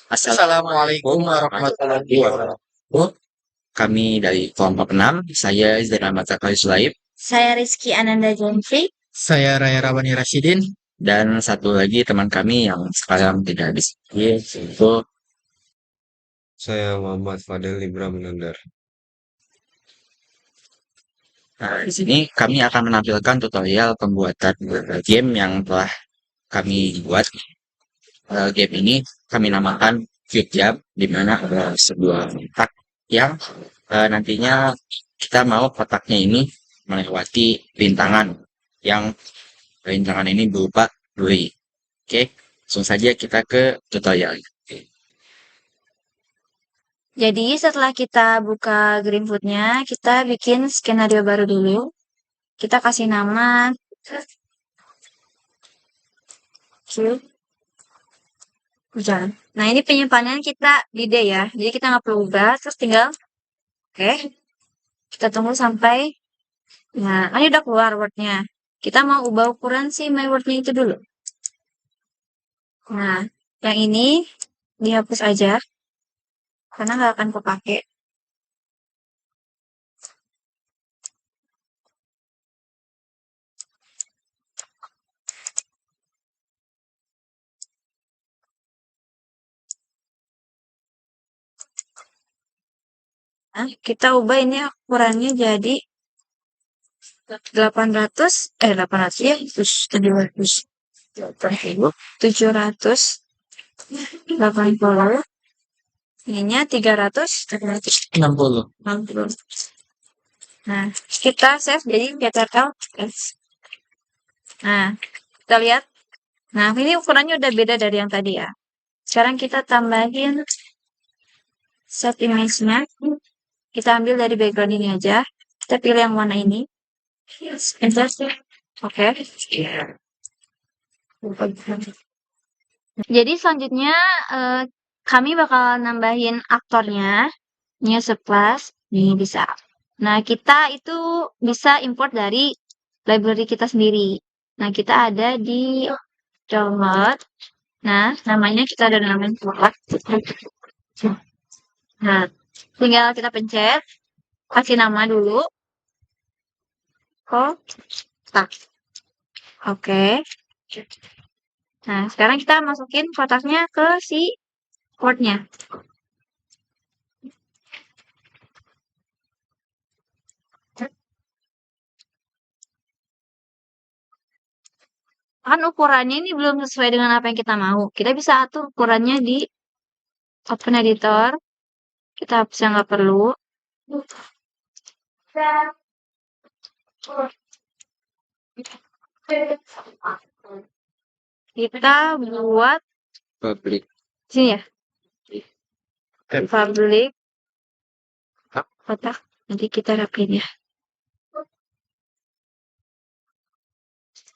Assalamualaikum warahmatullahi wabarakatuh. Kami dari kelompok 6, saya Zain Ahmad Zakari Sulaib. Saya Rizky Ananda Jomfri. Saya Raya Rawani Rasidin. Dan satu lagi teman kami yang sekarang tidak di sini, yaitu Saya Muhammad Fadel Ibra Menandar. di sini kami akan menampilkan tutorial pembuatan game yang telah kami buat. Game ini kami namakan Cube Jump, di mana ada sebuah kotak yang nantinya kita mau kotaknya ini melewati rintangan yang rintangan ini berupa duri. Oke, langsung saja kita ke tutorial. Jadi setelah kita buka Greenfoot-nya, kita bikin skenario baru dulu. Kita kasih nama Cube Jump. Nah, ini penyimpanan kita di D ya. Jadi kita nggak perlu ubah, terus tinggal oke. Kita tunggu sampai nah, ini udah keluar word-nya. Kita mau ubah ukuran si my word-nya itu dulu. Nah, yang ini dihapus aja karena nggak akan kepake. Nah, kita ubah ini ukurannya jadi 800 ya, terus 780. Ininya 60. 360. Nah, kita save jadi Ctrl S. Nah, kita lihat. Nah, ini ukurannya udah beda dari yang tadi ya. Sekarang kita tambahin set image-nya. Kita ambil dari background ini aja. Kita pilih yang warna ini. Oke. Jadi selanjutnya kami bakal nambahin aktornya. New class. Nih bisa. Nah, kita itu bisa import dari library kita sendiri. Nah, kita ada di download. Nah, namanya kita ada namain produk. Nah, tinggal kita pencet, kasih nama dulu. Kotak. Oke. Nah, sekarang kita masukin kotaknya ke si word-nya. Kan ukurannya ini belum sesuai dengan apa yang kita mau. Kita bisa atur ukurannya di open editor. Kita hapus yang nggak perlu. Kita buat Public. sini ya. Public kotak. Nanti kita rapiin ya.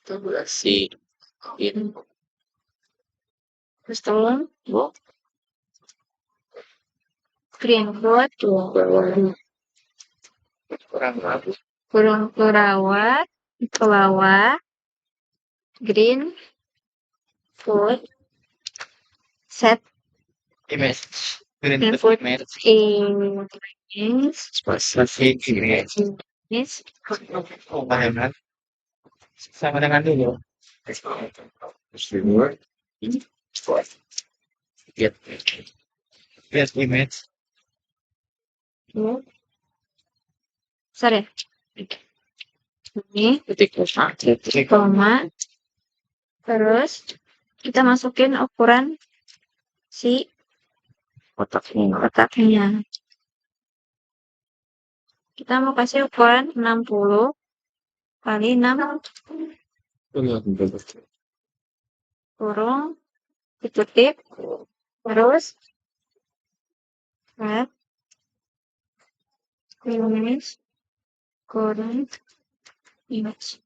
Tabulasi in Terus tolong Greenfoot kurang bagus. kurung kurawat ke bawah Greenfoot set Image. Greenfoot Image. image Spesifik image. Bayangkan. Sama dengan dulu. Reward. Get. Get image. sorry ini Titik. koma terus kita masukin ukuran si kotaknya. Kita mau kasih ukuran 60 kali 6 kurung ditutup terus red image kurung image.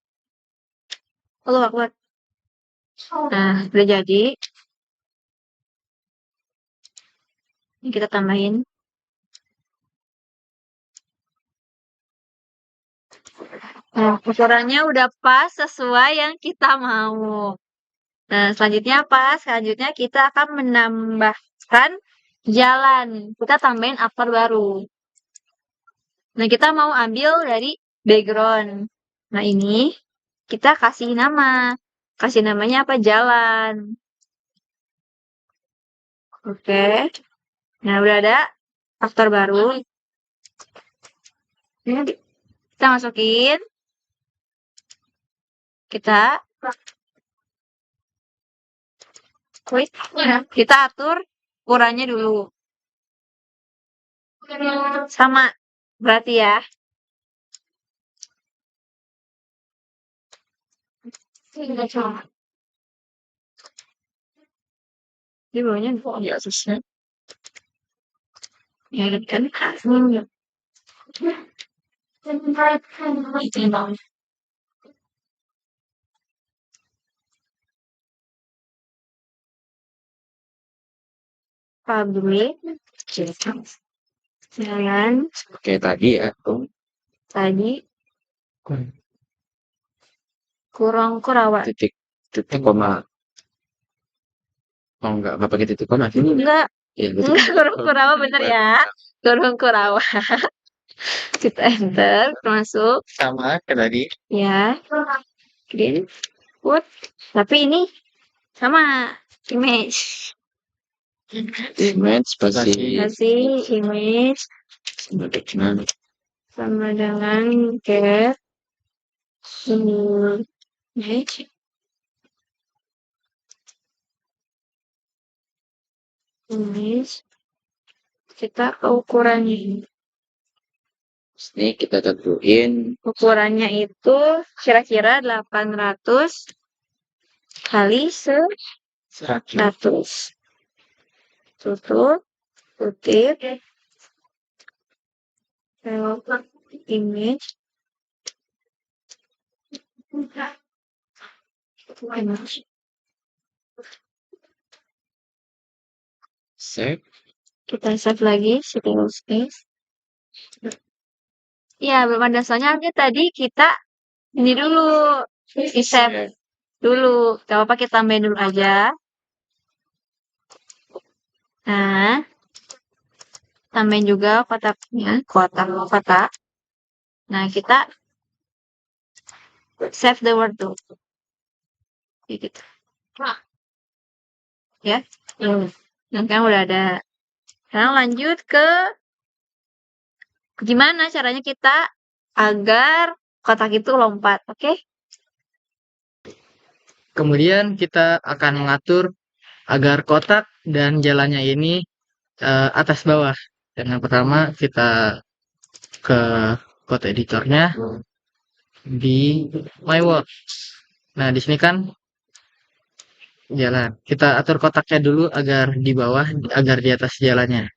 Allah Akbar. Nah, udah jadi. Ini kita tambahin. Nah, ukurannya udah pas sesuai yang kita mau. Nah, selanjutnya apa? Selanjutnya kita akan menambahkan jalan. Kita tambahin aktor baru. Nah, kita mau ambil dari background. Nah, ini kita kasih nama. Kasih namanya apa? Jalan. Oke. Nah, udah ada aktor baru. Ini kita masukin. Kita atur ukurannya dulu. Sama berarti ya. Ini bawahnya di atasnya. Ya kan. Pabrik jalan Oke, tadi ya. tadi kurang Kurawa. Titik koma. Oh, enggak pakai titik koma. Ini Enggak, ya, betul. kurang Kurawa bener ya. Kurang Kurawa. Kita enter, masuk. Sama kayak tadi. Ya. Green. Put. Tapi ini sama image. Image pasti Kasih image sama dengan get image. Image. Kita ke ukurannya. ini kita tentuin Ukurannya itu kira-kira 800 kali 100. Tutup, kutip, image, save. kita save lagi, setting space. Ya, belum ada soalnya tadi kita ini dulu, di save dulu. Gak apa-apa, kita tambahin dulu aja. Nah, tambahin juga kotaknya, kotak. Nah, kita save the word tuh. Gitu. Ya. Nah, kan udah ada. Sekarang lanjut ke gimana caranya kita agar kotak itu lompat, oke? Kemudian kita akan mengatur agar kotak dan jalannya ini atas bawah. Yang pertama kita ke code editornya di My World. Nah, di sini kan jalan. Kita atur kotaknya dulu agar di bawah, agar di atas jalannya.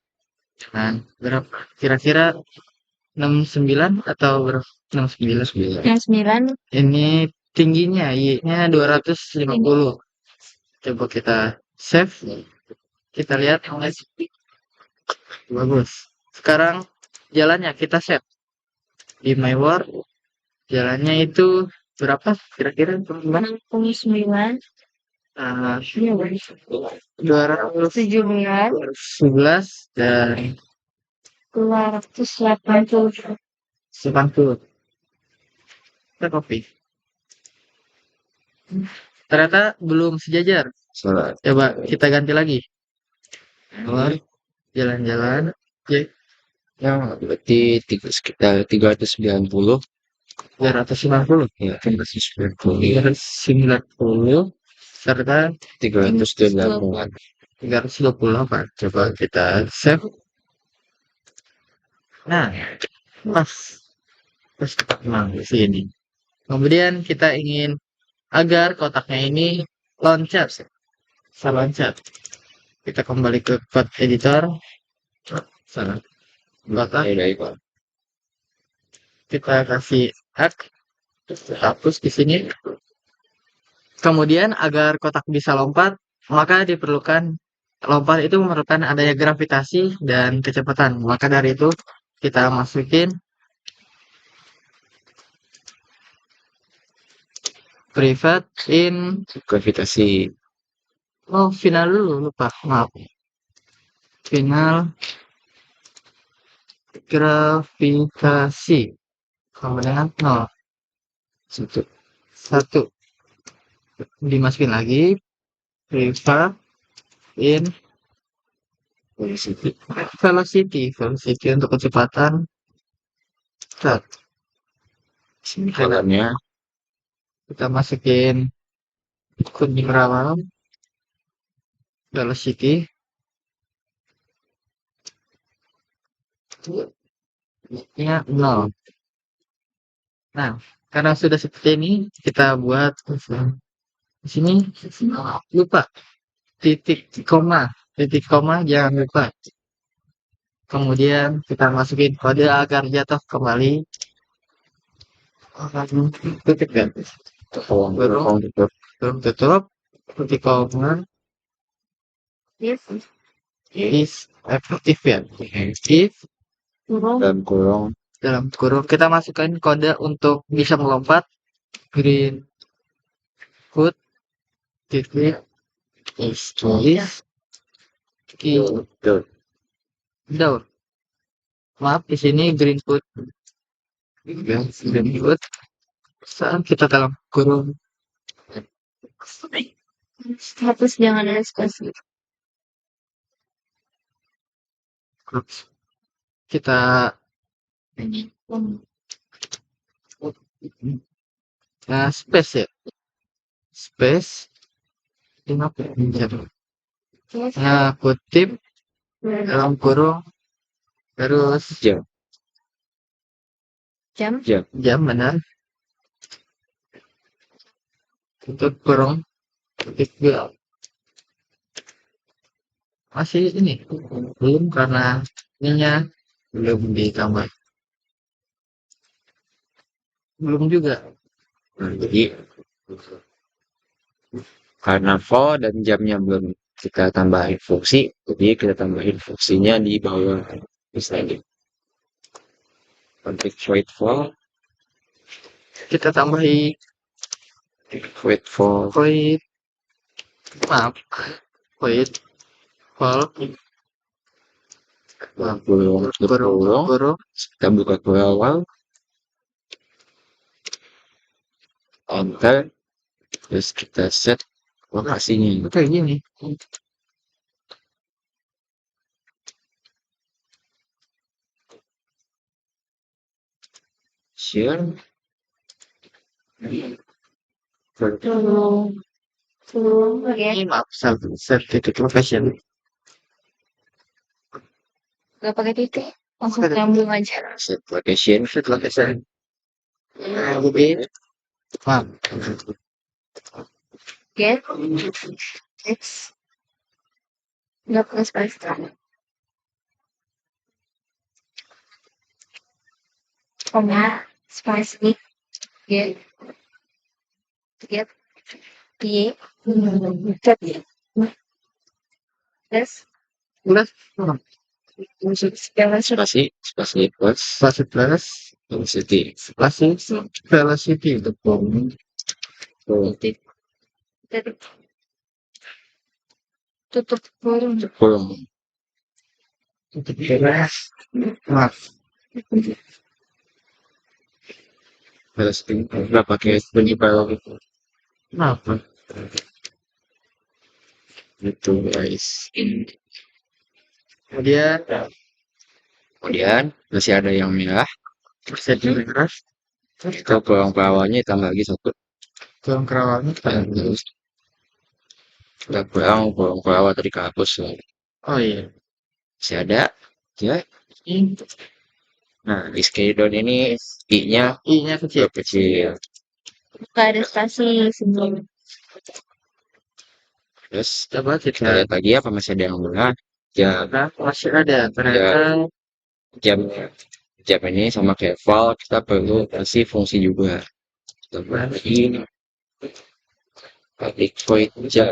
Nah, berapa? Kira-kira 69 atau berapa? 69. Yang 9. Ini tingginya, Y-nya 250. Coba kita save. Kita lihat. Bagus. Sekarang jalannya kita save. Di My World, jalannya itu berapa? Kira-kira 69. 217 dan 280. 90. Kita copy. Ternyata belum sejajar. Salah. Coba kita ganti lagi. Jalan-jalan. Oke. Ya, berarti sekitar 390. 390. Ya, 390. 390 serta 328. 328. Coba kita save. Nah, pas nah, di sini. Kemudian kita ingin agar kotaknya ini loncat. Bisa loncat. Kita kembali ke code editor. Sana. Kotak. Kita kasih add. Hapus di sini. Kemudian agar kotak bisa lompat, maka lompat itu memerlukan adanya gravitasi dan kecepatan. Maka dari itu kita masukin private in Gravitasi Oh, final dulu, lupa. Maaf. Final gravitasi. Sama dengan 0. Satu. Satu. Dimasukin lagi. Riva in velocity. Velocity untuk kecepatan. Start. Sini Jalannya kita masukin kuning rawan. Velocity. Nya 0. Nah, karena sudah seperti ini, kita buat di sini lupa titik koma. Titik koma jangan lupa. Kemudian kita masukin kode agar jatuh kembali. Tutup ya. Kurung tutup. Tutup. Titik koma Yes. is effective ya. If Kurung. Dan kurung dalam kurung kita masukkan kode untuk bisa melompat. Green hood titik is tutup. down. Maaf, di sini green hood. Green hood. Saat kita dalam kurung Hapus jangan ada spasi. kita space ya. Space. Ini apa ya? Nah, kutip dalam kurung terus Jam. Jam. jam benar. Tutup kurung titik dua. Masih ini belum karena ininya belum ditambah. Belum juga. Nah, jadi karena for dan jamnya belum kita tambahin fungsi, jadi kita tambahin fungsinya di bawah. Misalnya untuk wait for Kita tambahi wait for void. Maaf. Void. Vol. kurung kurung. Kurung. Kita buka ke awal, enter, terus kita set lokasinya. Kayak gini. Share. Kurung. Kurung. Ya. Ini maaf, set titik location. Gak pakai titik. Langsung nyambung aja. Set location. Set location. Jadi, maaf. Get. X. Gak pakai spasi. Koma. Spasi. Get. Get. Y. Set. Plus. Plus. Spasi plus Spasi plus. velocity. Spasi velocity. Titik. Titik. Tutup kurung. Kurung. Titik plus. Maaf. Velocity nggak pakai bunyi barrel Maaf. gitu guys. Kemudian Masih ada yang merah. set merah. Kita kurang bawahnya tambah lagi satu. Kurung kerawangnya. Terus kita kurang bawah tadi kehapus. Oh iya. Masih ada ya. Nah di Skydon ini i-nya I-nya kecil. kecil. Gak ada spasi sebelum. Terus Coba kita kita lihat lagi apa masih ada yang merah. Jam Nah, masih ada ternyata. jam ini sama kayak val, kita perlu kasih fungsi juga. Kita buat lagi public void jam.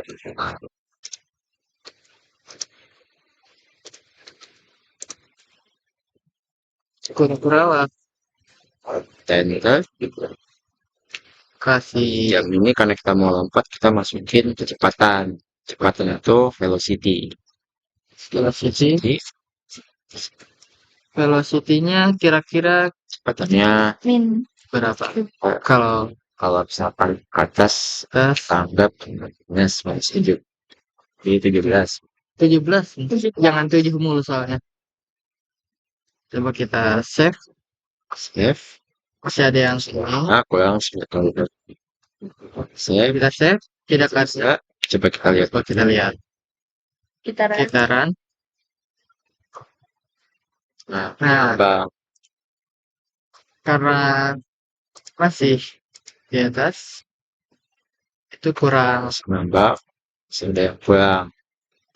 Kurung kerawang Enter. kasih Jam ini karena kita mau lompat, kita masukin kecepatan. kecepatan itu velocity. Velocity. Jadi Velocity-nya kira-kira kecepatannya Min. berapa? Kalau kalau misalkan ke atas tes anggap minus 7. Jadi 17. 17, jangan 7 mulu soalnya. Coba kita save. Save. Masih ada yang sini. Kurang 10. Save. Kita save. Tidak ada. Coba kita lihat. Coba kita lihat. Kita run. Nah, Nah, karena masih di atas, itu kurang. nambah sudah kurang.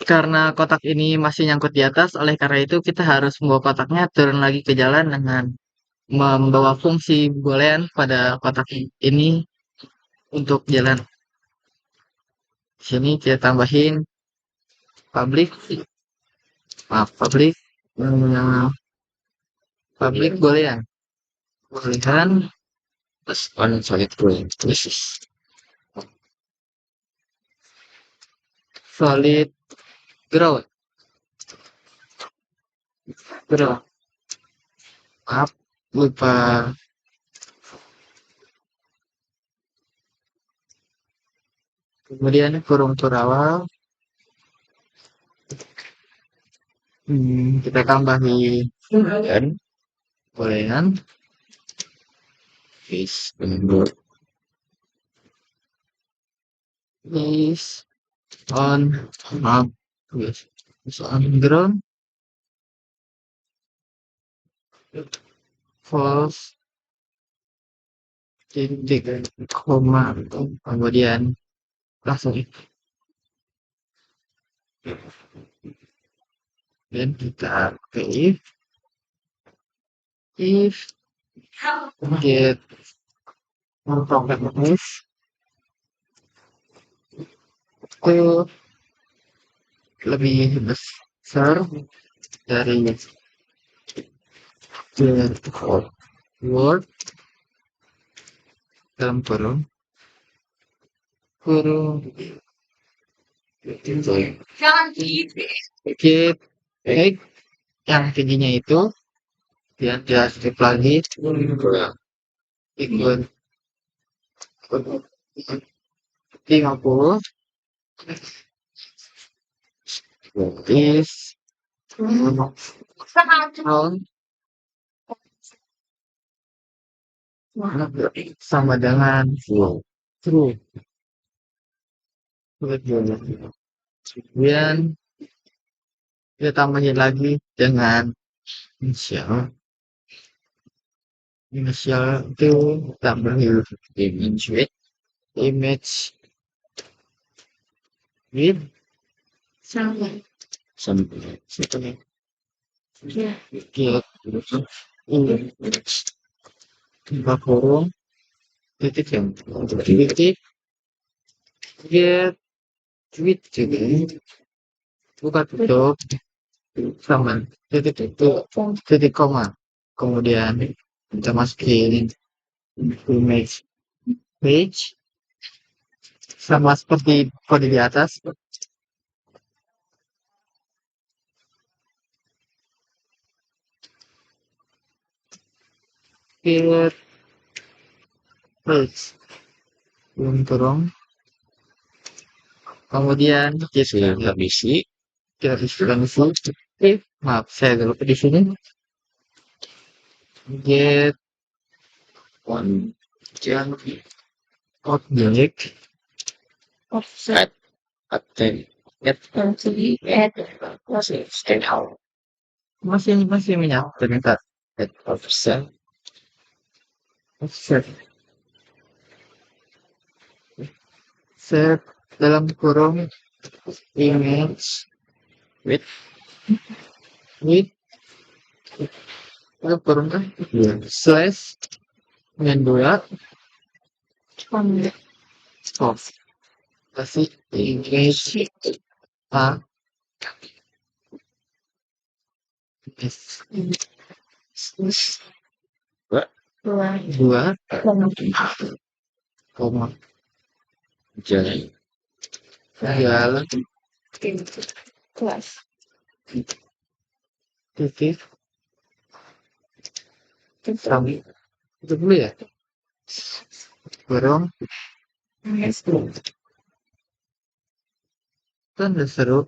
Karena kotak ini masih nyangkut di atas, oleh karena itu kita harus membawa kotaknya turun lagi ke jalan dengan membawa fungsi boolean pada kotak ini untuk jalan. Di sini kita tambahin public boolean Plus on solid ground. solid ground. Maaf, lupa. Kemudian kurung awal. Kita tambahi Dan boolean is on ground false titik koma kemudian langsung dan kita pakai if get properties itu lebih besar dari word dalam kurung get egg yang tingginya itu dia strip lagi ikut 50 is sama dengan true. Kemudian kita tambahin lagi dengan initial itu tambahin image with get buka kurung titik get tweet juga buka tutup sama titik koma kemudian kita masukin image page sama seperti kode di atas get page turun kemudian kita isi maaf saya lupa di sini get one object Offset. masih menyatu ternyata offset set dalam kurung image with kurung kan slash dengan 2 off kasih image a dua koma jalan jalan kelas. titik sampai itu dulu ya kurung kan udah seru.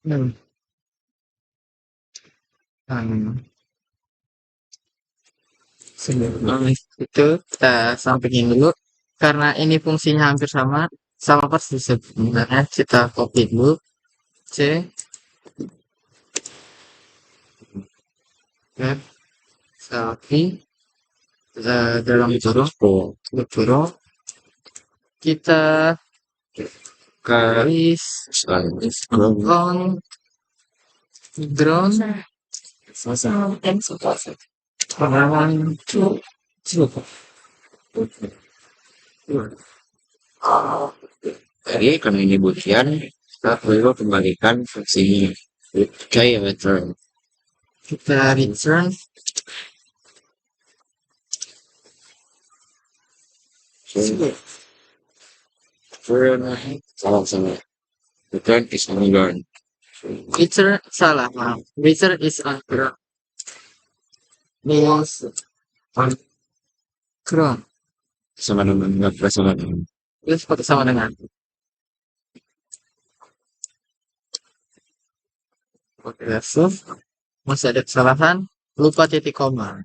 Hmm. Sebelum itu kita sampingin dulu karena ini fungsinya hampir sama persis sebenarnya. Kita copy dulu C F selfie dalam kurung kita garis on drone Jadi karena ini butian, kita perlu kembalikan fungsinya. Kayak return. kita return Salah. Return is unggulan. return salah maaf return is on ground is on ground Sama dengan nggak sama dengan. itu seperti sama dengan oke masih ada kesalahan lupa titik koma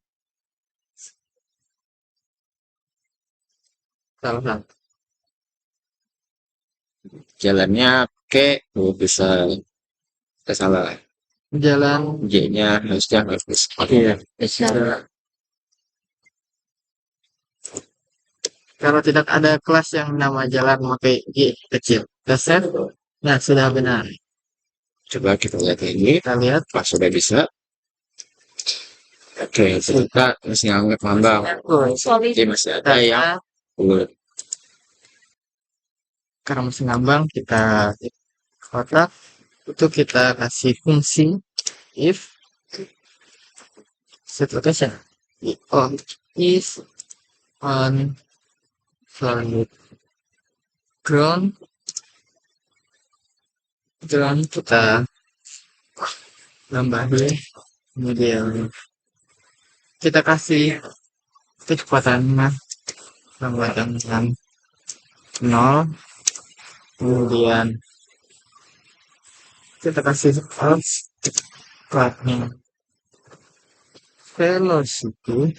kesalahan Jalannya ke bisa salah. jalan J-nya harusnya harus. iya kalau tidak ada kelas yang nama jalan pakai G kecil kita save nah sudah benar Coba kita lihat ini. kita lihat Pas sudah bisa. Oke, kita masih nganggap ngambang. Solid. Jadi masih ada yang ulet. karena masih ngambang kita kotak itu kita kasih fungsi if set location is on solid ground kita tambahin kemudian kita kasih kecepatannya tambahkan dengan 0 kemudian kita kasih platnya velocity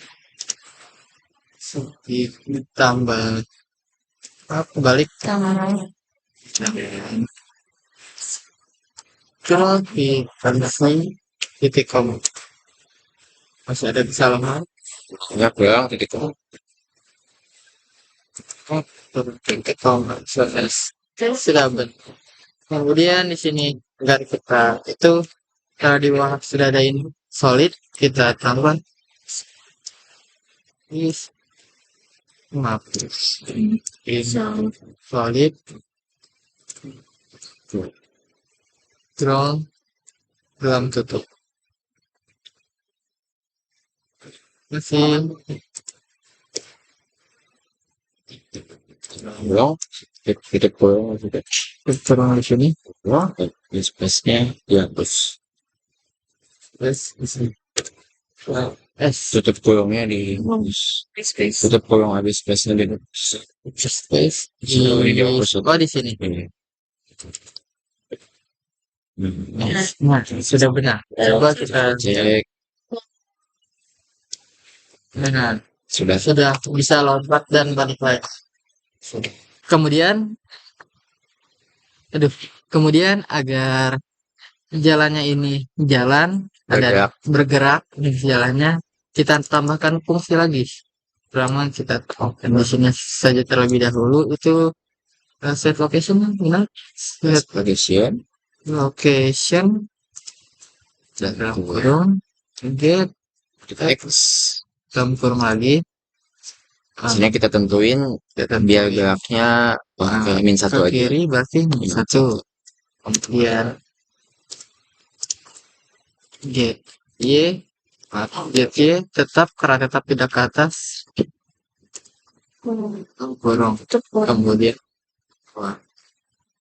ditambah balik versi titik koma masih ada kesalahan Ya, bilang titik itu. titik koma sudah benar kemudian di sini garis kita itu kalau di bawah sudah ada ini solid kita tambah is maaf in solid ground dalam tutup masih Bilang titik kurang juga. kurang di sini Wah, space-nya dihapus. terus di sini S Tutup kurungnya di tutup kurung habis space-nya di space di oh di sini nah sudah benar coba kita cek benar sudah sudah bisa lompat dan balik lagi kemudian agar jalannya ini jalan ada bergerak di jalannya kita tambahkan fungsi lagi pertama kita tambahkan di sini saja terlebih dahulu itu set location benar set location dalam kurung get X dalam kurung lagi sini kita tentuin biar geraknya pakai min satu ke aja kiri berarti min satu kemudian get Y tetap karena tetap tidak ke atas kurung kemudian Wah,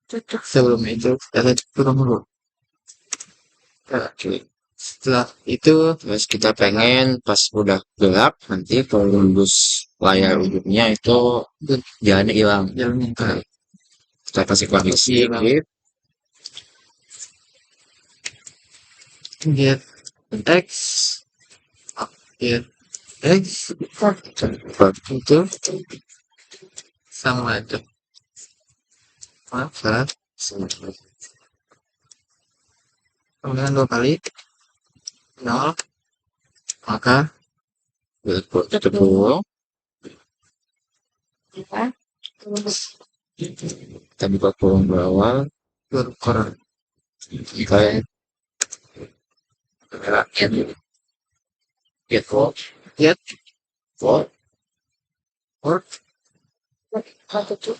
Tutup. sebelum itu kita tutup dulu. Oke. Setelah itu Terus kita pengen pas udah gelap nanti kalau nembus layar hidupnya itu jalannya hilang. jalannya ke Nah, kita kasih kondisi Hilang. grip, get X, get X itu sama aja. Maaf, salah. Kemudian 2 kali 0, maka tutup dulu. Apa? Terus Kita buka kolom bawah. kurang Kita get vote, get vote, or tutup.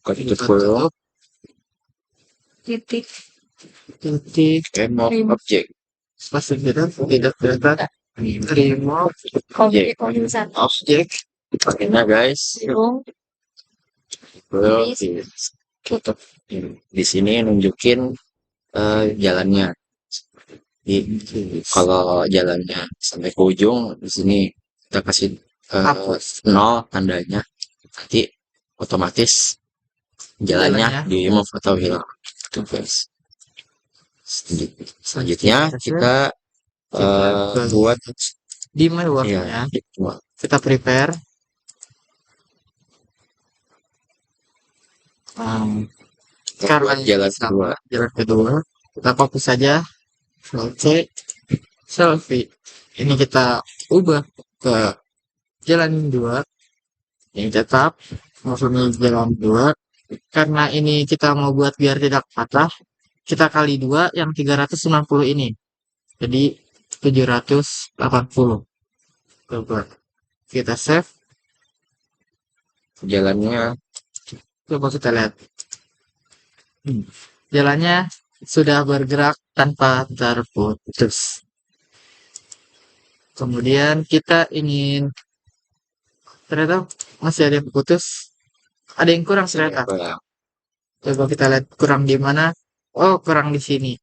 tutup dulu. Titik. titik Remove object. spasi tidak terdapat remove Objek satu. Object. Pakainya guys. Belum. Terus tutup. Di sini nunjukin jalannya. Kalau jalannya sampai ke ujung di sini kita kasih Hapus. 0 tandanya, nanti otomatis jalannya Jalannya. di remove atau hilang. Itu guys. Selanjutnya kita buat di my worknya ya, kita prepare karena buat jalan sama kedua. jalan kedua kita fokus saja selfie selfie ini kita ubah ke jalan 2 yang tetap maksudnya jalan 2 karena ini kita mau buat biar tidak patah kita kali 2 yang 390 ini jadi 780 coba kita save Jalannya coba kita lihat jalannya sudah bergerak tanpa terputus kemudian kita ingin ternyata masih ada yang putus ada yang kurang ternyata coba kita lihat kurang di mana oh kurang di sini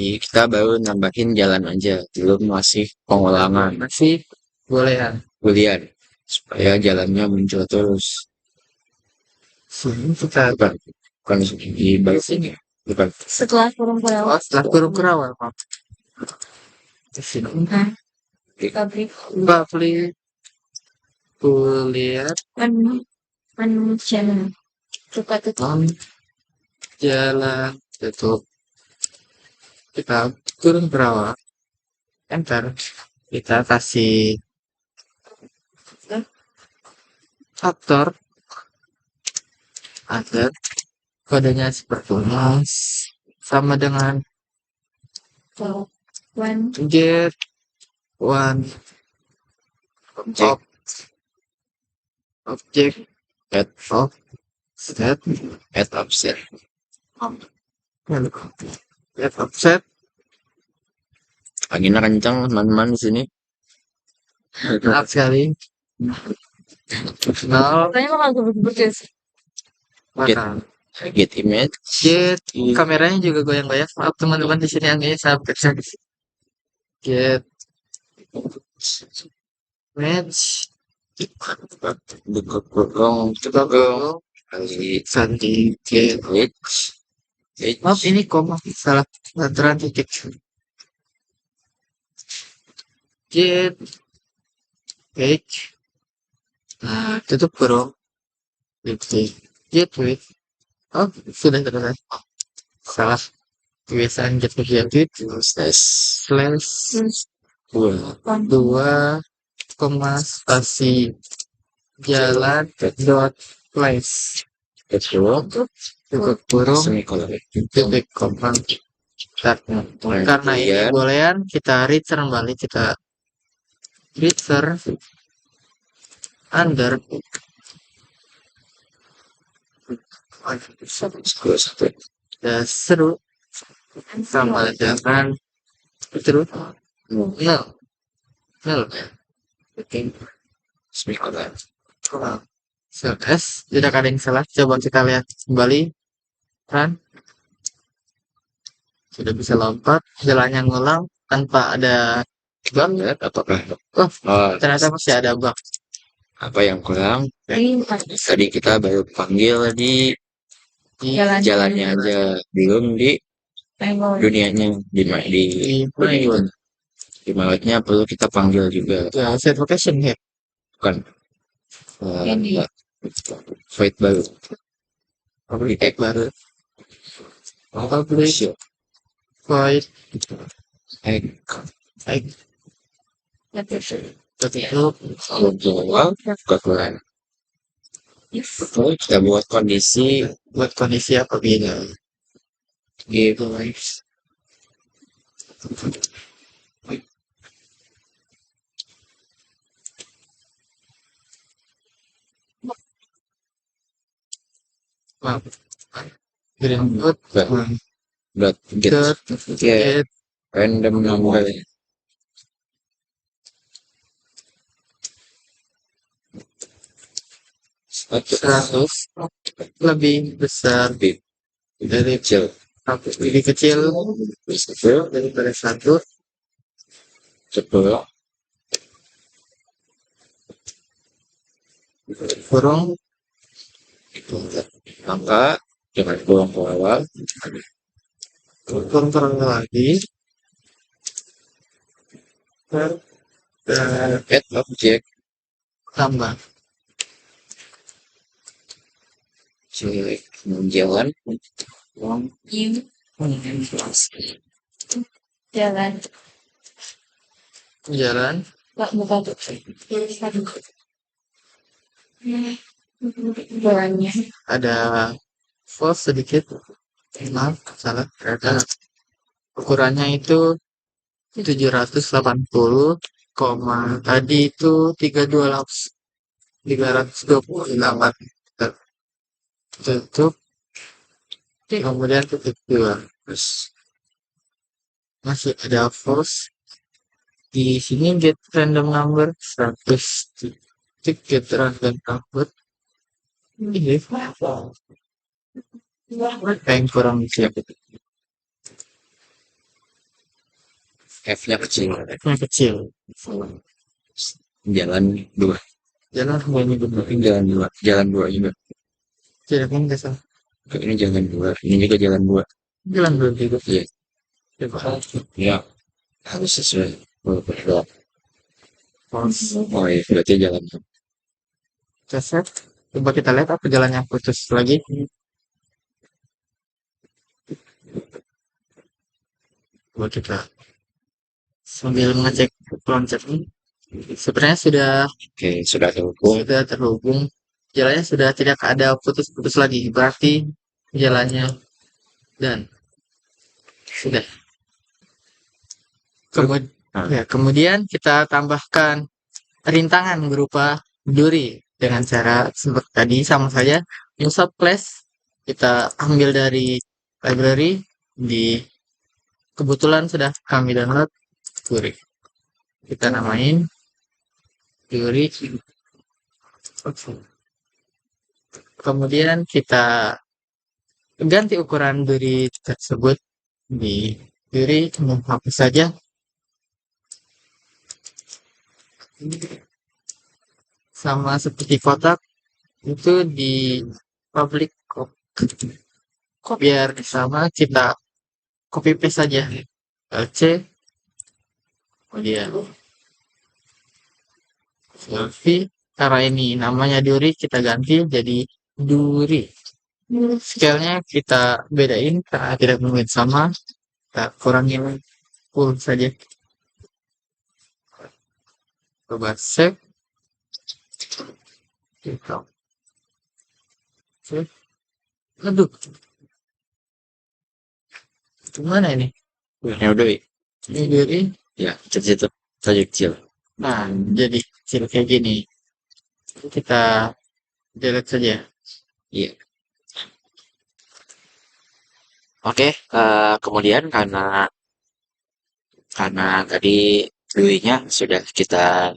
kita baru nambahin jalan aja, belum masih pengulangan. masih boleh ya Kemudian supaya jalannya muncul terus. sini kita Bukan di balik sini, bukan. Setelah kurung oh setelah kurung ke awal Pak. Di sini pabrik public kuliah menu channel. Coba tutup. jalan tutup kita turun ke bawah enter kita kasih faktor agar kodenya seperti ini sama dengan One. get one Object object add of set add offset. get offset Anginnya kencang teman-teman di sini. maaf sekali nol Katanya bakal gebuk-gebuk maka Get image. get kameranya juga goyang-goyang maaf teman-teman di sini anginnya sangat kencang get match Buka kurung, coba go kali sandi get maaf ini koma salah lantaran titik get page tutup kurung titik get with oh sudah terlihat salah kebiasaan get with slash dua koma spasi jalan dot place tutup kurung semikolon. titik koma karena ini boolean kita return balik kita return under seru sama dengan terus nol Semikolon. S tidak ada yang salah. Coba kita lihat kembali. Run. Sudah bisa lompat. Jalannya ngulang tanpa ada bug. Lihat apakah Oh, ternyata masih ada bug. apa yang kurang? Tadi kita baru panggil di jalannya aja, belum di dunianya, di mautnya perlu kita panggil juga. Set location ya. Bukan fight baru. Egg baru. Publish. Void. Egg. Tutup. Awal kekurangan. Kita buat kondisi Buat kondisi apabila gitu. Maaf. Green good. Dot get Get random number. Seratus lebih besar Dari kecil. lebih kecil daripada 1 10 kurung angka jangan kurang ke awal. kurung lagi Add object tambah cek jalan Jalan. jalan Jalannya. ada false sedikit, maaf salah, karena ukurannya itu 780, tadi itu 328 tutup, kemudian tutup 2. Terus masih ada false di sini, get random number 100, get random number. Ini yang kurang siap, F-nya kecil. yang kecil. Jalan 2. Jalan semuanya benar. Ini jalan 2 juga. Tidak kan nggak salah. Ini jalan 2. Ini juga jalan 2. Jalan dulu juga. Iya. Coba. Ya. Harus sesuai. Oh False. iya, berarti jalan. Set. Coba kita lihat apa jalannya putus lagi. Coba kita sambil mengecek loncat ini. Sebenarnya Oke, sudah terhubung. Jalannya sudah tidak ada putus-putus lagi. Berarti jalannya dan sudah. Kemudian kita tambahkan rintangan berupa duri dengan cara seperti tadi, sama saja. Insert class kita ambil dari library, kebetulan sudah kami download duri. Kita namain duri. Kemudian kita ganti ukuran duri tersebut di duri, menghapus saja. Sama seperti kotak itu di public biar sama, kita copy paste saja C, kemudian selfie. Karena ini namanya duri, kita ganti jadi duri. Scale-nya kita bedain karena tidak mungkin sama, kita kurangin full saja. Coba save. Aduh, gimana ini? Ya udah, Ini duri. ya situ saja kecil. Nah, jadi kecil kayak gini. Kita delete saja. Iya. Oke, kemudian karena tadi durinya sudah kita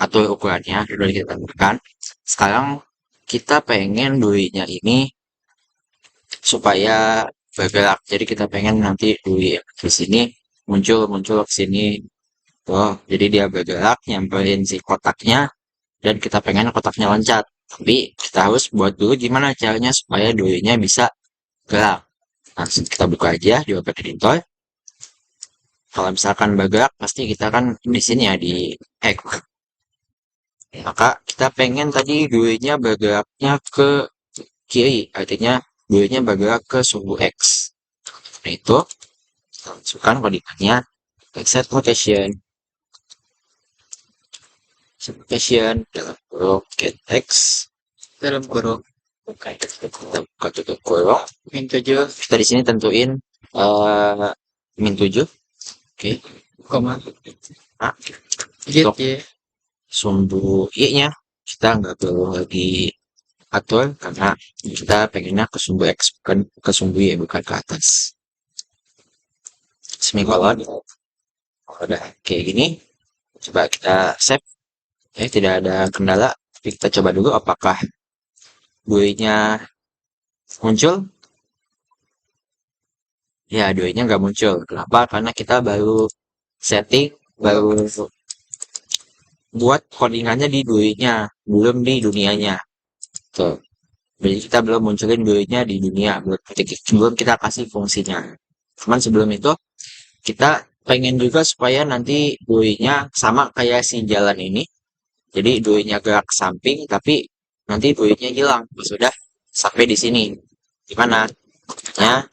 atur ukurannya, sudah kita tentukan. Sekarang kita pengen duinya ini supaya bergerak. Jadi kita pengen nanti duit di sini muncul ke sini. Tuh, jadi dia bergerak nyamperin si kotaknya dan kita pengen kotaknya loncat. Tapi kita harus buat dulu gimana caranya supaya duitnya bisa gerak. Nah, kita buka aja di Open Editor. Kalau misalkan bergerak, pasti kita kan di sini ya di hack. Maka kita pengen tadi duitnya bergeraknya ke kiri, artinya duitnya bergerak ke sumbu X. Nah itu, kita masukkan koordinatnya set location. Set location dalam kurung get X dalam kurung kita buka tutup kurung. min 7 Kita di sini tentuin min 7. Oke. koma Nah, get untuk y sumbu Y-nya kita nggak perlu lagi atur karena kita pengennya ke sumbu X bukan ke sumbu Y bukan ke atas. Semikolon. Udah kayak gini. Coba kita save. Tidak ada kendala. Tapi kita coba dulu apakah duitnya muncul. Ya, duitnya nggak muncul. Kenapa? Karena kita baru setting, baru buat codingannya di duitnya, belum di dunianya. Tuh. Jadi kita belum munculin duitnya di dunia, belum kita kasih fungsinya. Cuman sebelum itu, kita pengen juga supaya nanti duitnya sama kayak si jalan ini. Jadi duitnya gerak ke samping, tapi nanti duitnya hilang. Sudah sampai di sini. Gimana? Ya,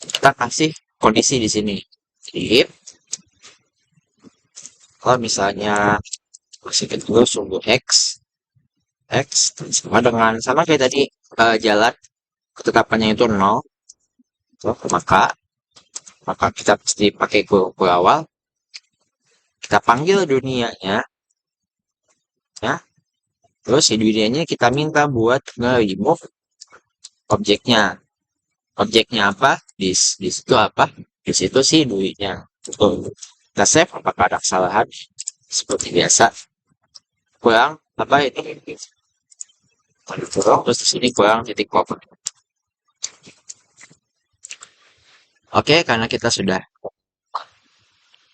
kita kasih kondisi di sini. If kalau misalnya masih kedua sumbu X sama dengan sama kayak tadi jalan ketetapannya itu 0, maka kita pasti pakai kurung awal. Kita panggil dunianya, ya. Terus si dunianya kita minta buat nge-remove objeknya. Objeknya apa? Di situ apa? Di situ sih duitnya. Tuh. Kita save apakah ada kesalahan? Seperti biasa. Kurang apa itu? Terus di sini kurang titik pop. Oke, karena kita sudah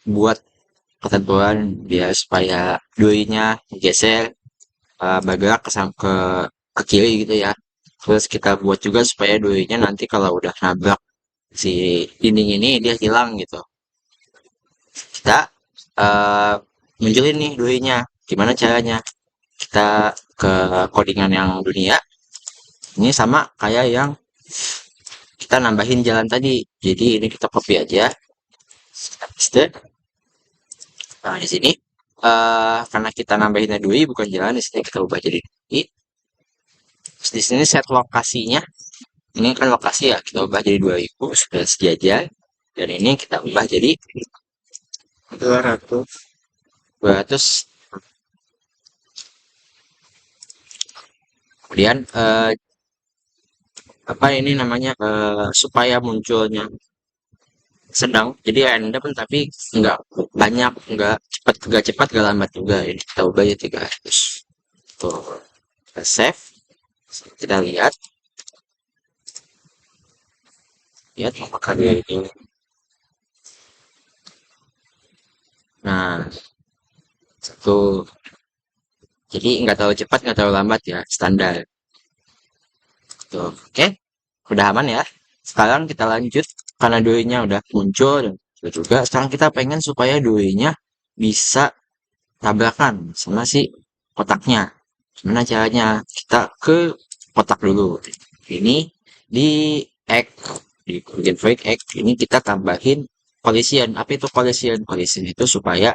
buat ketentuan biar supaya duitnya geser bergerak ke kiri gitu ya. Terus kita buat juga supaya duitnya nanti kalau udah nabrak si dinding ini dia hilang gitu. Kita munculin nih duitnya. Gimana caranya? Kita ke codingan yang dunia. Ini sama kayak yang kita nambahin jalan tadi. Jadi ini kita copy aja. Paste. Nah di sini karena kita nambahinnya dui bukan jalan, di sini kita ubah jadi dui. Terus di sini set lokasinya. Ini kan lokasi ya, kita ubah jadi 2000 sudah sejajar. Dan ini kita ubah jadi 200. Kemudian apa ini namanya supaya munculnya sedang, jadi random tapi nggak banyak, nggak cepat nggak lambat juga. Ini kita ubah jadi 300. Tuh, kita save, kita lihat apakah dia ini. Nah, satu. Jadi nggak terlalu cepat, nggak terlalu lambat ya, standar. Tuh, oke. Udah aman ya. Sekarang kita lanjut, karena duinya udah muncul dan juga. Sekarang kita pengen supaya duinya bisa tabrakan sama si kotaknya. Gimana caranya? Kita ke kotak dulu. Ini di X, di bagian void X, ini kita tambahin collision. Apa itu collision? Collision itu supaya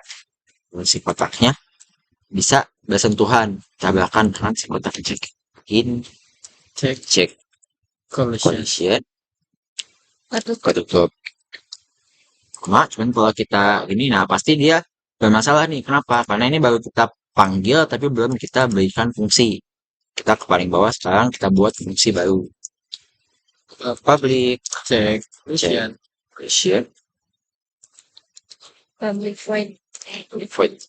si kotaknya bisa bersentuhan, tabrakan dengan si kotak. Cek collision. Ketutup. Cuma cuman kalau kita ini, nah pasti dia bermasalah nih. Kenapa? Karena ini baru kita panggil tapi belum kita berikan fungsi. Kita ke paling bawah, sekarang kita buat fungsi baru. Public check collision public void. void.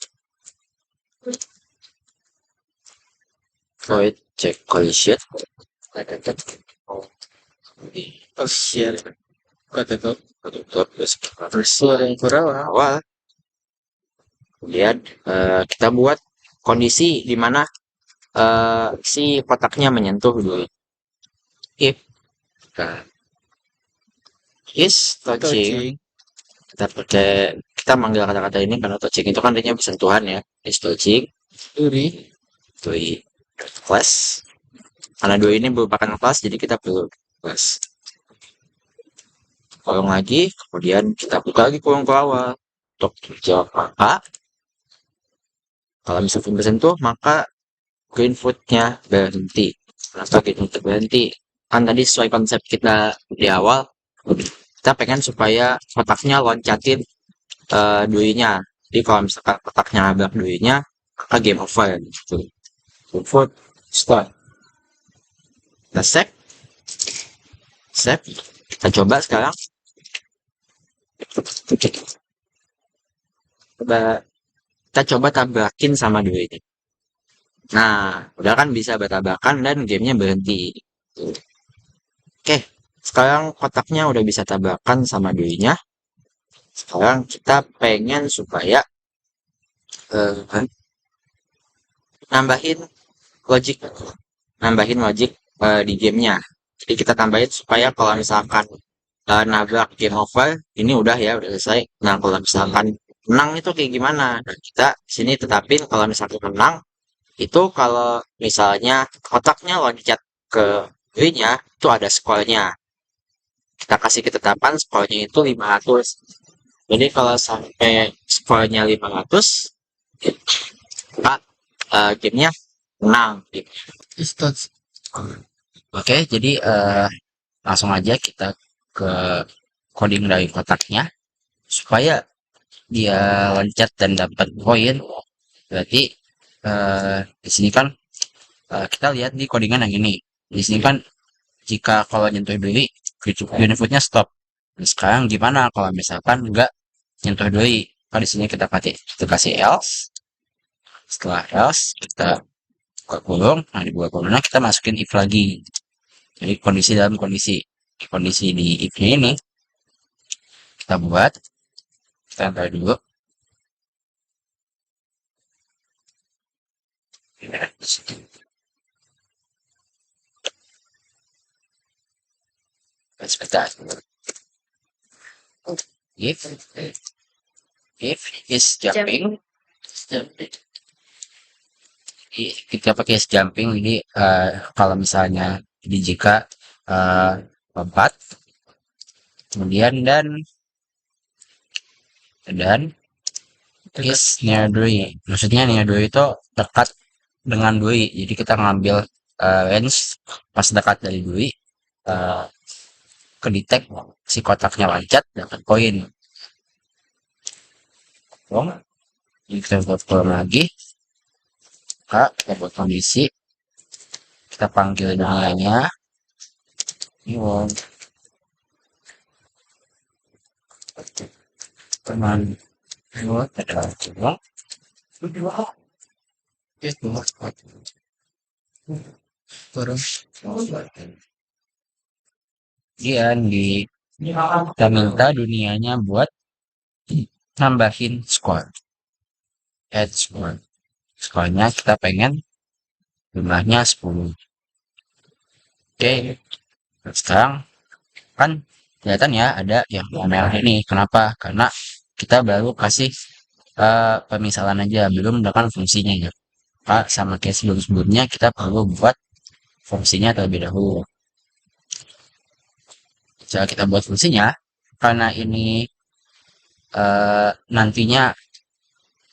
void check collision. Collision. Ketutup. Terus yang kurang awal. Kemudian kita buat kondisi di mana si kotaknya menyentuh dulu. If is touching, kita manggil kata-kata ini karena touching itu kan artinya bersentuhan ya. Is touching, doi class. Karena doi ini merupakan kelas, jadi kita perlu class. Kolom lagi, kemudian kita buka lagi kolom ke awal untuk jawab maka. Kalau misalkan bersentuh, maka green footnya berhenti. Kenapa green foot berhenti? Kan tadi sesuai konsep kita di awal, kita pengen supaya kotaknya loncatin duinya. Jadi kalau misalkan kotaknya nabrak duinya, maka game over gitu. Green foot, start. Kita save. Kita coba sekarang. Kita coba tabrakin sama duinya. Nah, udah kan bisa bertabrakan dan gamenya berhenti. Oke, sekarang kotaknya udah bisa tabrakan sama duinya. Sekarang kita pengen supaya nambahin logic di gamenya. Jadi kita tambahin supaya kalau misalkan nabrak game over, ini udah ya, udah selesai. Nah, kalau misalkan menang itu kayak gimana? Nah, kita sini tetapin kalau misalkan menang, itu kalau misalnya kotaknya loncat ke duinya, itu ada skornya. Kita kasih ketetapan skornya itu 500. Jadi kalau sampai skornya 500, maka gamenya menang. Oke, jadi langsung aja kita ke coding dari kotaknya supaya dia loncat dan dapat poin. Berarti di sini kan kita lihat di codingan yang ini. Di sini kan jika kalau nyentuh doi, unit-nya stop. Nah, sekarang gimana kalau misalkan nggak nyentuh doi? Kan di sini kita kasih else. Setelah else kita buka kurung. Nah, di buka kurungnya kita masukin if lagi. Jadi kondisi dalam kondisi di if-nya ini kita buat. Kita enter dulu. Sebentar. If is jumping. Kita pakai is jumping. Jadi kalau misalnya jika lompat, kemudian dan is near doi. Maksudnya near doi itu dekat dengan doi. Jadi kita ngambil range pas dekat dari doi, kedetek si kotaknya loncat dapat poin. Jadi kita buat kolom lagi. Kita buat kondisi. Kita panggil dunianya. Ini teman ada coba. Kemudian kita minta dunianya buat nambahin skor. Add score. Skornya kita pengen jumlahnya 10. Oke. Sekarang kan kelihatan ya ada yang merah ini. Kenapa? Karena kita baru kasih pemisalan aja, belum dengan fungsinya ya. Sama kayak sebelum-sebelumnya kita perlu buat fungsinya terlebih dahulu. Cara kita buat fungsinya, karena ini nantinya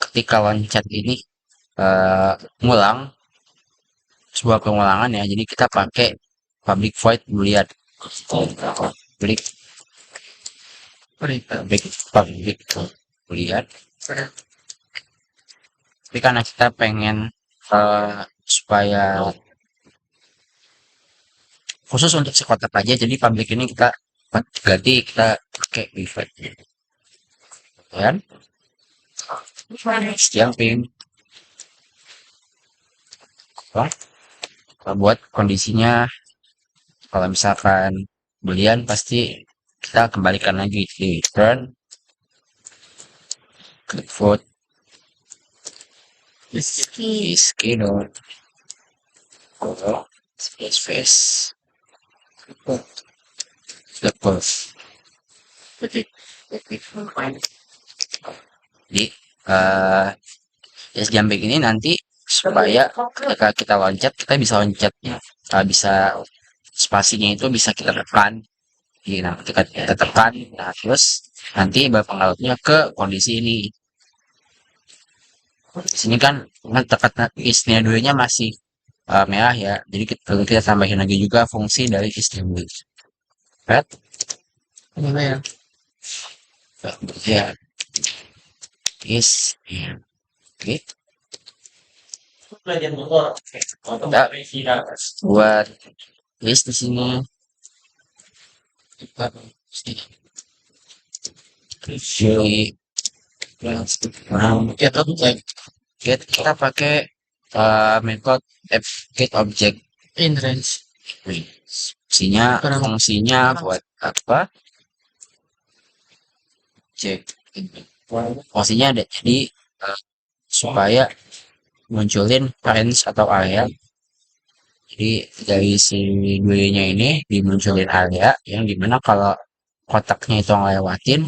ketika loncat ini ngulang sebuah pengulangan ya, jadi kita pakai public void boolean. Public boolean. Tapi karena kita pengen supaya khusus untuk si kotak aja, jadi public ini kita ganti, kita pakai private. Dan jumping. buat kondisinya. Kalau misalkan boolean pasti kita kembalikan lagi di return click vote is keynote space double. Jadi jumping ini nanti supaya ketika kita loncat kita bisa loncatnya, bisa spasinya itu bisa kita tekan. Nah, ketika kita tekan, nah terus nanti berpengaruhnya ke kondisi ini. Di sini kan tekan isnya dulunya masih merah ya, jadi kita tambahin lagi juga fungsi dari isnya dulu. Right? Ya, is, oke. Kita buat list di sini. Kita pakai method get object In range. fungsinya buat apa? Cek fungsinya ada jadi supaya munculin range atau area. Jadi dari si dulunya ini dimunculin area yang dimana kalau kotaknya itu ngelewatin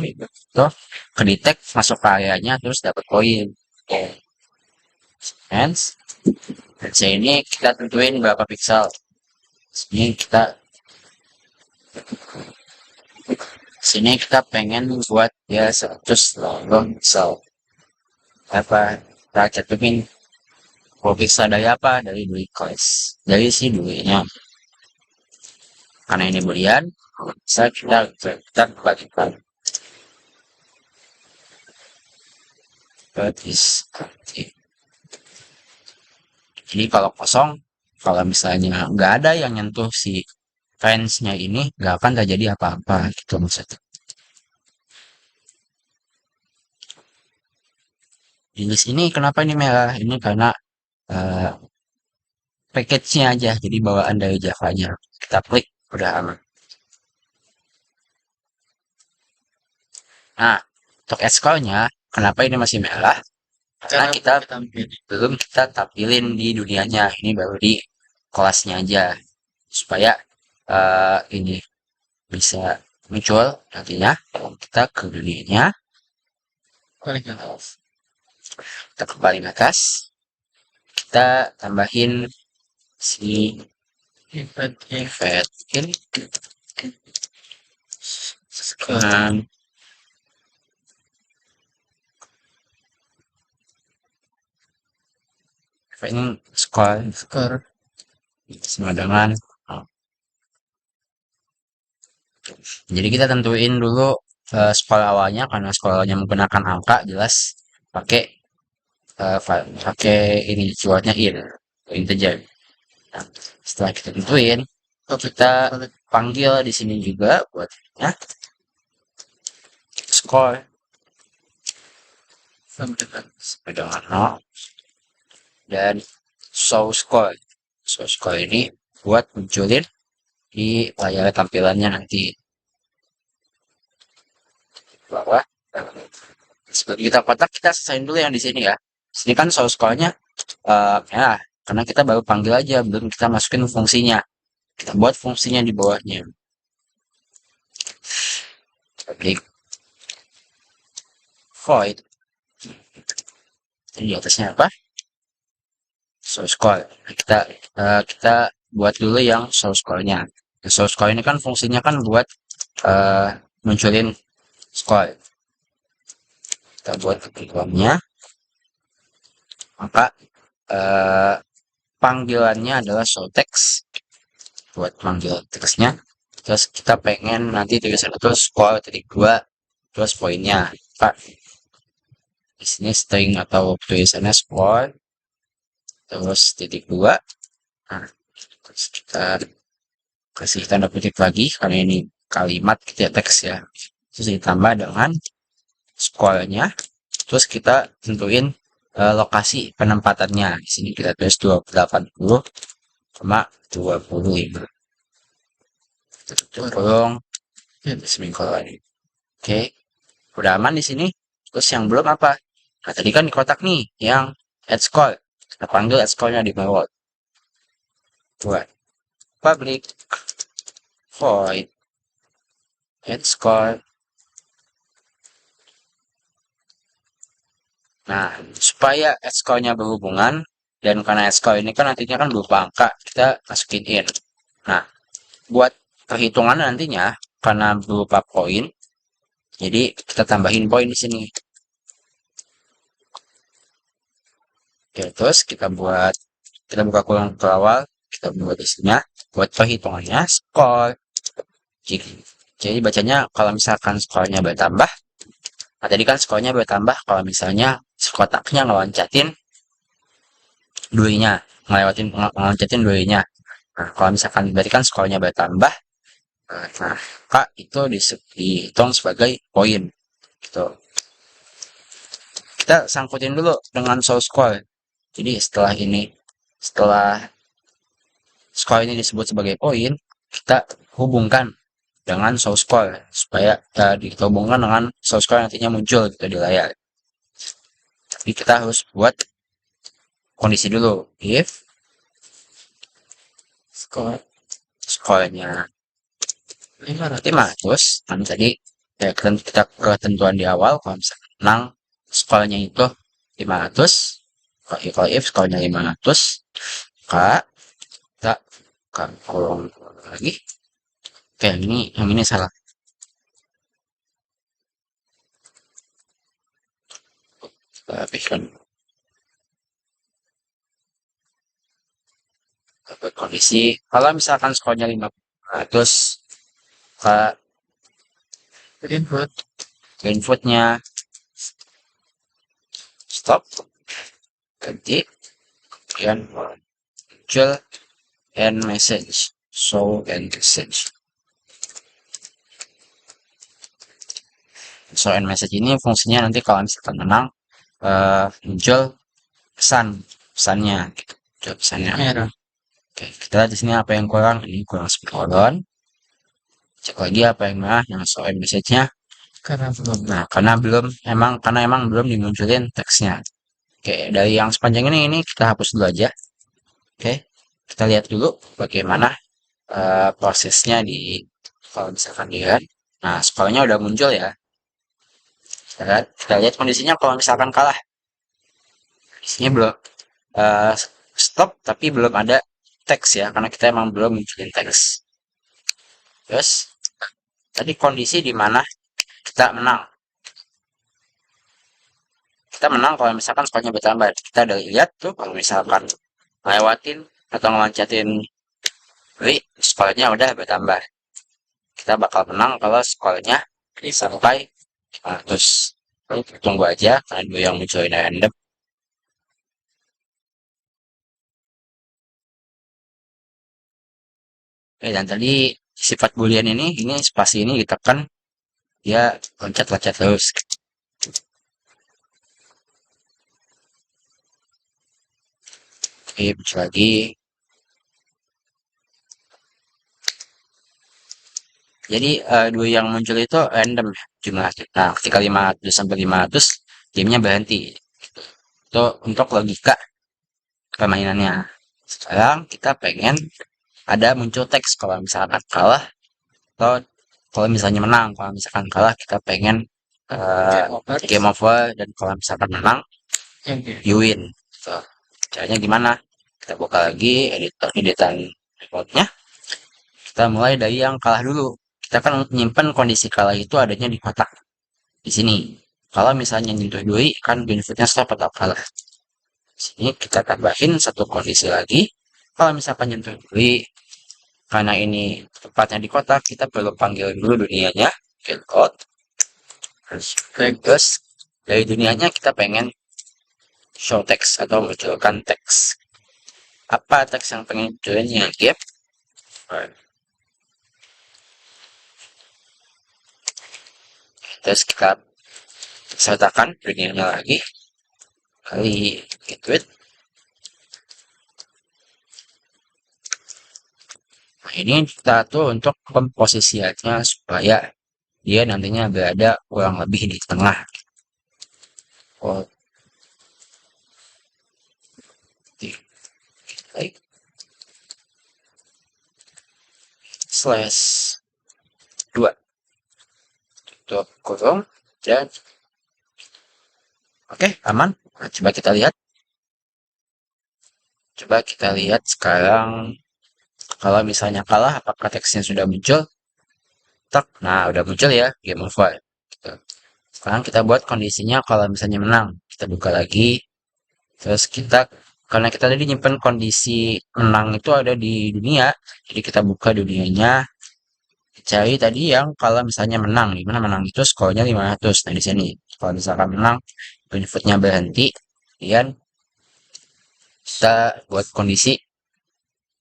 tuh kedetek masuk ke areanya terus dapat koin. Hence ini kita tentuin berapa pixel. Sini kita pengen buat ya 100 pixel. Apa kita cantumin pixel dari apa? Dari dui class. Dari si duinya. Karena ini boolean, bisa kita bagikan. Jadi kalau kosong, kalau misalnya nggak ada yang nyentuh si range-nya ini, nggak akan terjadi apa-apa gitu maksudnya. Di list ini kenapa ini merah? Ini karena package-nya aja, jadi bawaan dari Java-nya. Kita klik, udah aman. Nah, untuk score-nya, kenapa ini masih merah? Karena kita belum kita tampilin di dunianya, ini baru di kelasnya aja, supaya ini bisa muncul nantinya. Kita ke dunianya, kita kembali ke atas, kita tambahin si event ini ini score sama dengan jadi kita tentuin dulu skala awalnya, karena skala awalnya menggunakan angka jelas pakai ini keywordnya integer. Nah, setelah kita tentuin kita panggil di sini juga buat score sama dengan 0 dan show score ini buat munculin di layar tampilannya nanti bahwa sebelum kita kotak kita selesain dulu yang di sini ya. Sini kan show score-nya ya karena kita baru panggil aja, belum kita masukin fungsinya. Kita buat fungsinya di bawahnya. Klik void. Jadi di atasnya apa? Show score. Kita buat dulu yang show score-nya. Show score ini kan fungsinya kan buat munculin score. Kita buat ketiknya, maka panggilannya adalah show text buat panggil teksnya. Terus kita pengen nanti tulisan itu score titik 2 terus poinnya. Pak, di sini string atau tulisannya score terus titik 2. Nah, terus kita kasih tanda kutip lagi karena ini kalimat kita teks ya. Terus ditambah dengan score-nya. Terus kita tentuin lokasi penempatannya. Di sini kita tulis 280 0,25. Tutup kurung, semikolon. Oke, udah aman di sini. Terus yang belum apa? Nah, tadi kan di kotak nih, yang add score. Kita panggil add score-nya di method. Buat public void add score. Nah, supaya add score-nya berhubungan, dan karena add score ini kan nantinya kan berupa angka, kita masukin in. Nah, buat perhitungan nantinya, karena berupa poin, jadi kita tambahin poin di sini. Oke, terus kita buka kurung ke awal, kita buat isinya, buat perhitungannya score. Jadi bacanya kalau misalkan skornya bertambah, nah tadi kan skornya bertambah kalau misalnya kotaknya ngeloncatin durinya. Nah, kalau misalkan berarti kan skornya bertambah, nah Kak itu dihitung sebagai poin. Gitu. Kita sangkutin dulu dengan show score. Jadi setelah skor ini disebut sebagai poin, kita hubungkan dengan show score supaya dihubungkan dengan show score nantinya muncul gitu di layar. Tapi kita harus buat kondisi dulu. If skornya 500, kan tadi kita ketentuan di awal kalau misalkan menang skornya itu 500. Kalau if skornya 500, maka kita akan kolom lagi. Oke, yang ini salah. Kita habiskan. Kondisi kalau misalkan skornya 500, ke inputnya stop, ganti, kemudian muncul end message, show end message. So end message ini fungsinya nanti kalau misalkan menang muncul pesannya gitu. Pesannya. Oke, kita lihat di sini apa yang kurang. Ini kurang semikolon. Cek lagi apa yang merah, yang show end message-nya. Nah, karena emang belum dimunculin teksnya. Oke, dari yang sepanjang ini kita hapus dulu aja. Oke, kita lihat dulu bagaimana prosesnya kalau misalkan dilihat. Nah, skornya udah muncul ya. Kita lihat kondisinya kalau misalkan kalah. Di sini belum stop, tapi belum ada teks ya, karena kita emang belum munculin teks. Terus, tadi kondisi di mana kita menang. Kita menang kalau misalkan skornya bertambah. Kita udah lihat tuh kalau misalkan ngelewatin atau ngeloncatin skornya udah bertambah. Kita bakal menang kalau skornya sampai 100. Tunggu aja karena dua yang muncul ini random. Oke, dan tadi sifat boolean ini spasi ini ditekan, dia loncat-loncat terus. Oke, muncul lagi. Jadi dua yang muncul itu random jumlahnya. Nah, ketika 500 sampai 500, gamenya berhenti. Itu untuk logika permainannya. Sekarang kita pengen ada muncul teks kalau misalkan kalah, atau kalau misalnya menang. Kalau misalkan kalah, kita pengen game over, dan kalau misalkan menang, you win. So, caranya gimana? Kita buka lagi editan remote-nya. Kita mulai dari yang kalah dulu. Kita kan nyimpen kondisi kalah itu adanya di kotak di sini. Kalau misalnya nyentuh doi, kan benefitnya stop atau kalah. Di sini kita tambahin satu kondisi lagi. Kalau misalkan nyentuh doi, karena ini tepatnya di kotak, kita perlu panggil dulu dunianya, get code. Terus dari dunianya kita pengen show text atau munculkan teks. Apa teks yang pengen munculin? Yang gap. Terus kita sertakan dunianya lagi kali get with. ini kita atur untuk komposisinya supaya dia nantinya berada kurang lebih di tengah. Oh, baik. Slash 2 tutup kurung dan oke, aman. Nah, coba kita lihat sekarang kalau misalnya kalah apakah teksnya sudah muncul. Tak, nah udah muncul ya game over gitu. Sekarang kita buat kondisinya kalau misalnya menang, kita buka lagi, terus kita karena kita tadi nyimpen kondisi menang itu ada di dunia, jadi kita buka dunianya, cari tadi yang kalau misalnya menang, gimana menang itu skornya 500. Nah di sini kalau misalkan menang inputnya berhenti, kemudian kita buat kondisi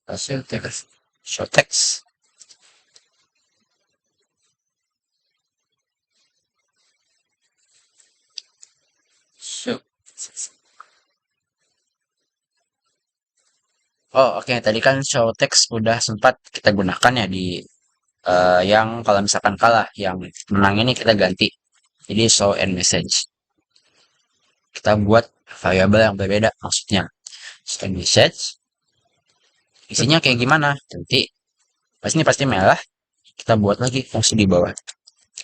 hasil teks show text. So, oh oke, tadi kan show text udah sempat kita gunakan ya di yang kalau misalkan kalah, yang menang ini kita ganti. Jadi show and message. Kita buat variabel yang berbeda maksudnya. Show and message. Isinya kayak gimana? Nanti pasti merah. Kita buat lagi fungsi di bawah.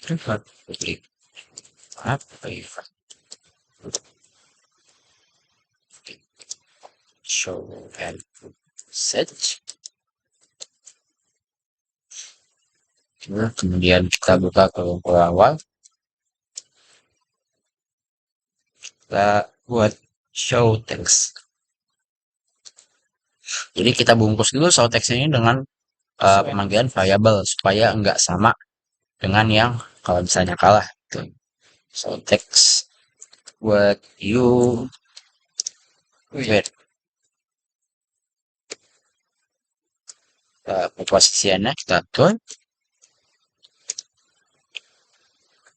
Privat. Privat. Show and message. Kemudian kita buka ke awal. Kita buat show text. Jadi kita bungkus dulu show text ini dengan pemanggilan variabel supaya enggak sama dengan yang kalau misalnya kalah. Gitu. Show text buat you wait. Posisinya kita atur.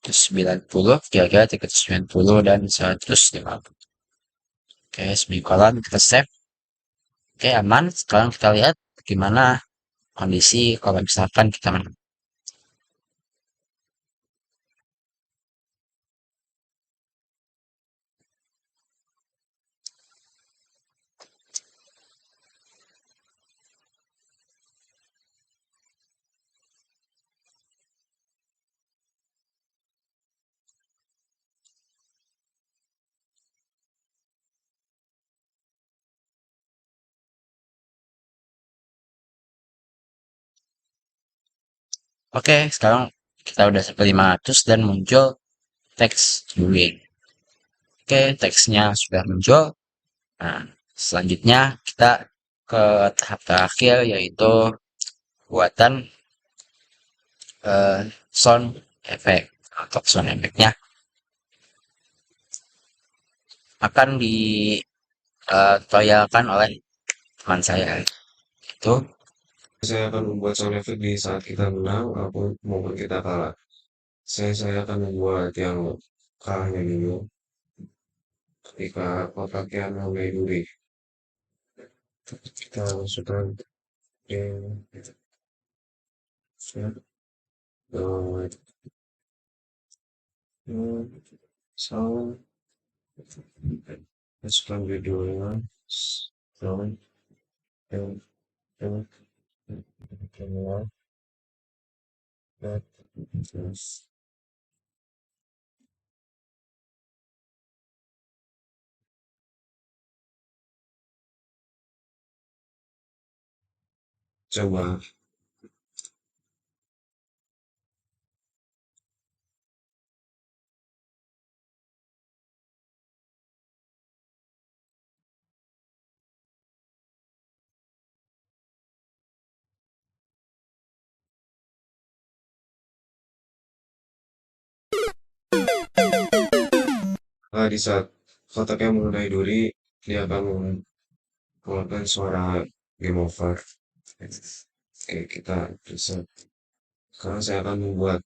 Terus 90, kira-kira 390 dan 150. Oke, semikolon, kita save. Oke, aman. Sekarang kita lihat gimana kondisi kalau misalkan kita menang. Oke, sekarang kita udah sampai 500 dan muncul teks doing. Oke, teksnya sudah muncul. Nah, selanjutnya kita ke tahap terakhir yaitu buatan sound effect. Untuk sound effectnya akan ditutorialkan oleh teman saya. Itu Saya akan membuat sound effect di saat kita menang maupun kita kalah. Saya akan membuat yang kalahnya dulu. Ketika kotaknya mulai duri, kita masukkan set sound, masukkan judulnya sound and coba di saat kotaknya mulai duri, dia akan mengeluarkan suara game over. Oke, kita bisa. Sekarang saya akan membuat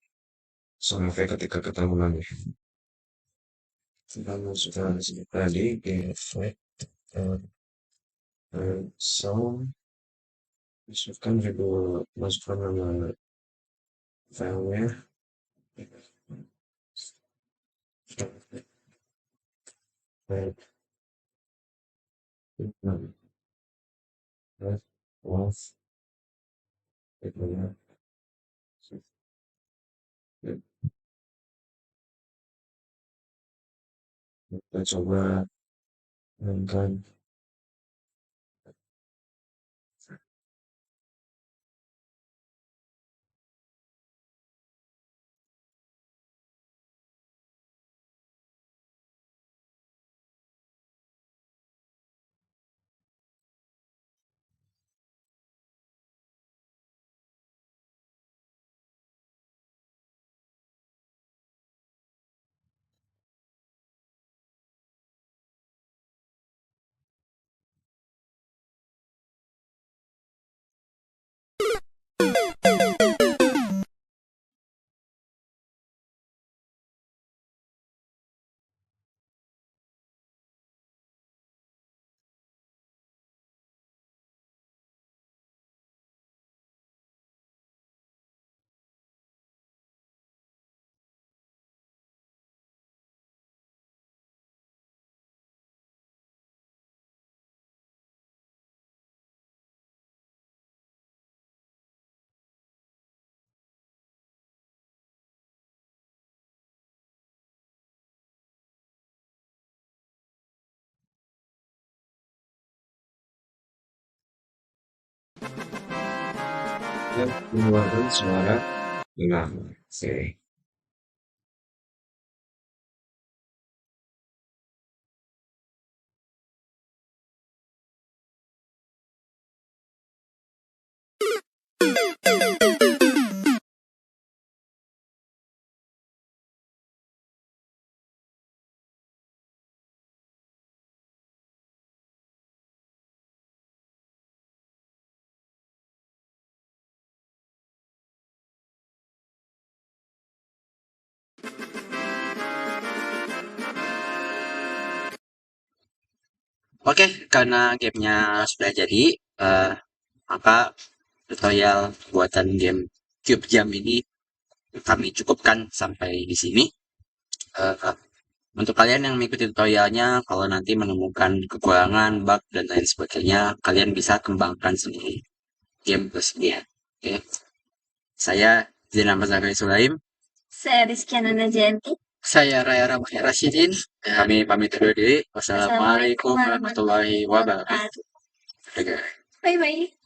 sound effect ketika kita menang. Kita masukkan tadi game effect sound masukkan nama filenya. Baik. Was gitu ya. Kita coba mainkan. Dan mengeluarkan suara dengan oke. Oke, karena gamenya sudah jadi, maka tutorial buatan game Cube Jam ini kami cukupkan sampai di sini. Eh, untuk kalian yang mengikuti tutorialnya, kalau nanti menemukan kekurangan, bug, dan lain sebagainya, kalian bisa kembangkan sendiri game tersebut. Oke, saya Zainal Zakari Sulaim. Saya Rizkyana Najanti. Saya Raya Ramani Rasyidin. Kami pamit undur diri. Wassalamualaikum warahmatullahi wabarakatuh. Oke. Bye-bye.